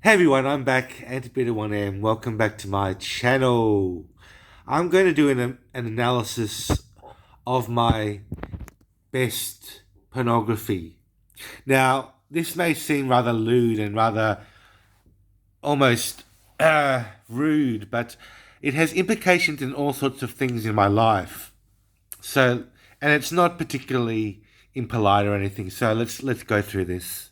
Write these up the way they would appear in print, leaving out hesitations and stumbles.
Hey everyone, I'm back, Antibeta1M. Welcome back to my channel. I'm going to do an analysis of my best pornography. Now, this may seem rather lewd and rather almost rude, but it has implications in all sorts of things in my life. So, and it's not particularly impolite or anything. So let's go through this.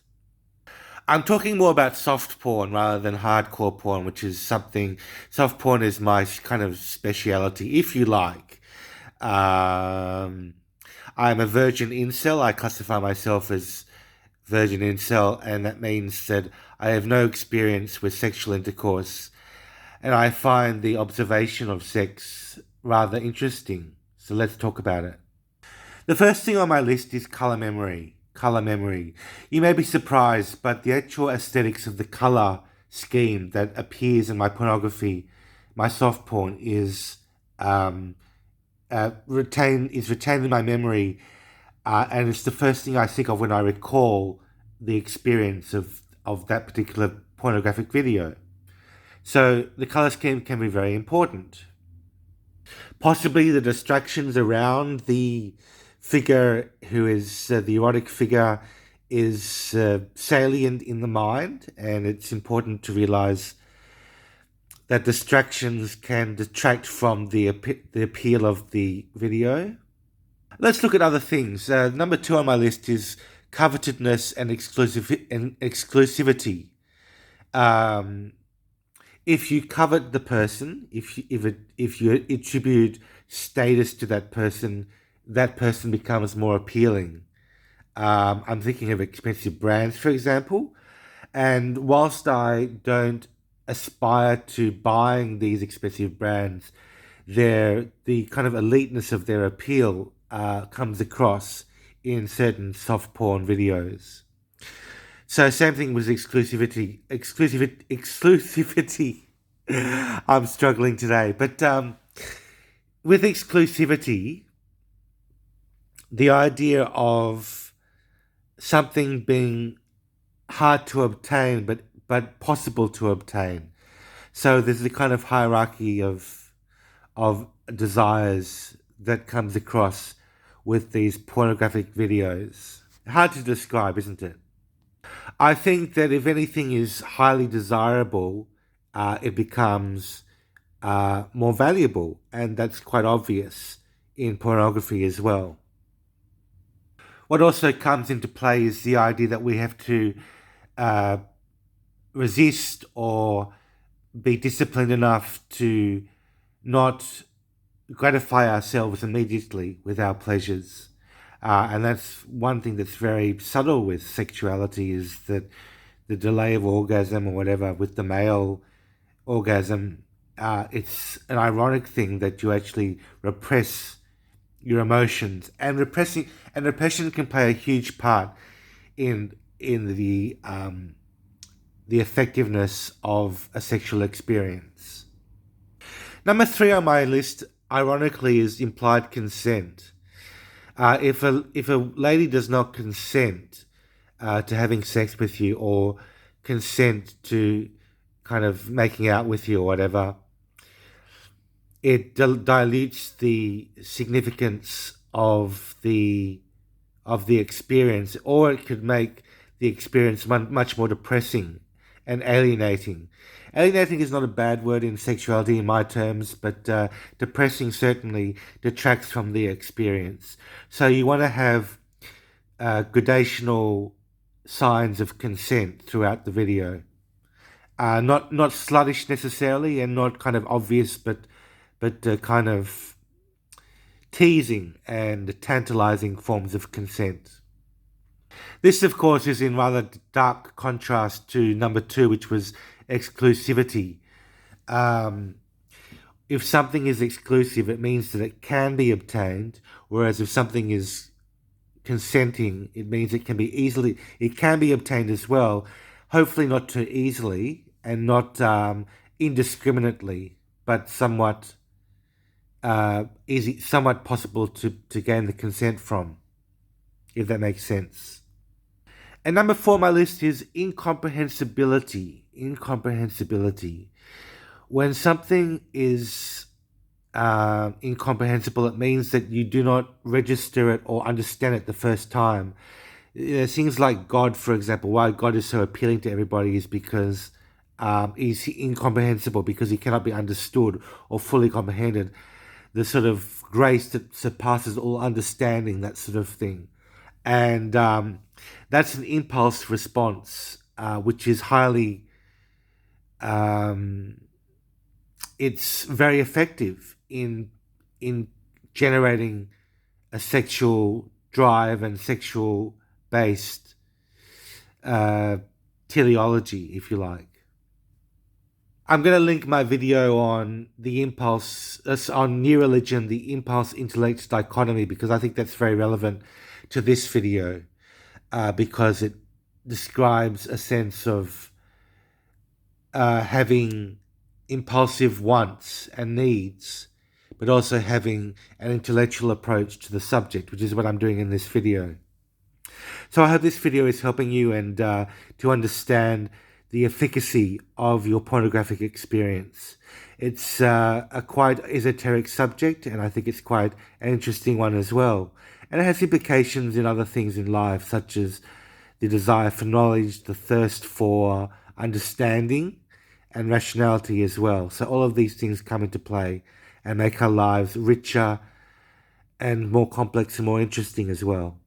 I'm talking more about soft porn rather than hardcore porn, which is something. Soft porn is my kind of speciality, if you like. Um, I'm a virgin incel. I classify myself as virgin incel, and that means that I have no experience with sexual intercourse, and I find the observation of sex rather interesting. So let's talk about it. The first thing on my list is color memory. Color memory. You may be surprised, but the actual aesthetics of the color scheme that appears in my pornography, my soft porn, is retained in my memory, and it's the first thing I think of when I recall the experience of that particular pornographic video. So the color scheme can be very important. Possibly the distractions around the figure who is the erotic figure is salient in the mind, and it's important to realize that distractions can detract from the appeal of the video. Let's look at other things. Number two on my list is covetedness and exclusivity. Um, if you covet the person, if you attribute status to that person becomes more appealing. I'm thinking of expensive brands, for example. And whilst I don't aspire to buying these expensive brands, the kind of eliteness of their appeal comes across in certain soft porn videos. So same thing with exclusivity. I'm struggling today, but with exclusivity, the idea of something being hard to obtain, but possible to obtain. So there's the kind of hierarchy of desires that comes across with these pornographic videos. Hard to describe, isn't it? I think that if anything is highly desirable, it becomes more valuable, and that's quite obvious in pornography as well. What also comes into play is the idea that we have to uh, resist or be disciplined enough to not gratify ourselves immediately with our pleasures. And that's one thing that's very subtle with sexuality, is that the delay of orgasm or whatever with the male orgasm, it's an ironic thing that you actually repress your emotions, and repression can play a huge part in the effectiveness of a sexual experience. Number three on my list, ironically, is implied consent. If a lady does not consent to having sex with you, or consent to kind of making out with you or whatever, it dilutes the significance of the experience, or it could make the experience much more depressing and alienating. Alienating is not a bad word in sexuality in my terms, but depressing certainly detracts from the experience. So you want to have gradational signs of consent throughout the video. Not sluttish necessarily, and not kind of obvious, but kind of teasing and tantalizing forms of consent. This, of course, is in rather dark contrast to number two, which was exclusivity. Um, if something is exclusive, it means that it can be obtained, whereas if something is consenting, it means it can be obtained as well. Hopefully not too easily, and not indiscriminately, but somewhat somewhat possible to gain the consent from, if that makes sense. And number four on my list is incomprehensibility. incomprehensibility. When something is incomprehensible, it means that you do not register it or understand it the first time. Things like God, for example, why God is so appealing to everybody is because he's incomprehensible, because he cannot be understood or fully comprehended. The sort of grace that surpasses all understanding, that sort of thing. And that's an impulse response, which is highly, um, it's very effective in generating a sexual drive and sexual based uh, teleology, if you like. I'm going to link my video on the impulse, on New Religion, the impulse intellect dichotomy, because I think that's very relevant to this video, because it describes a sense of having impulsive wants and needs, but also having an intellectual approach to the subject, which is what I'm doing in this video. So I hope this video is helping you and to understand the efficacy of your pornographic experience. It's a quite esoteric subject, and I think it's quite an interesting one as well. And it has implications in other things in life, such as the desire for knowledge, the thirst for understanding, and rationality as well. So all of these things come into play and make our lives richer and more complex and more interesting as well.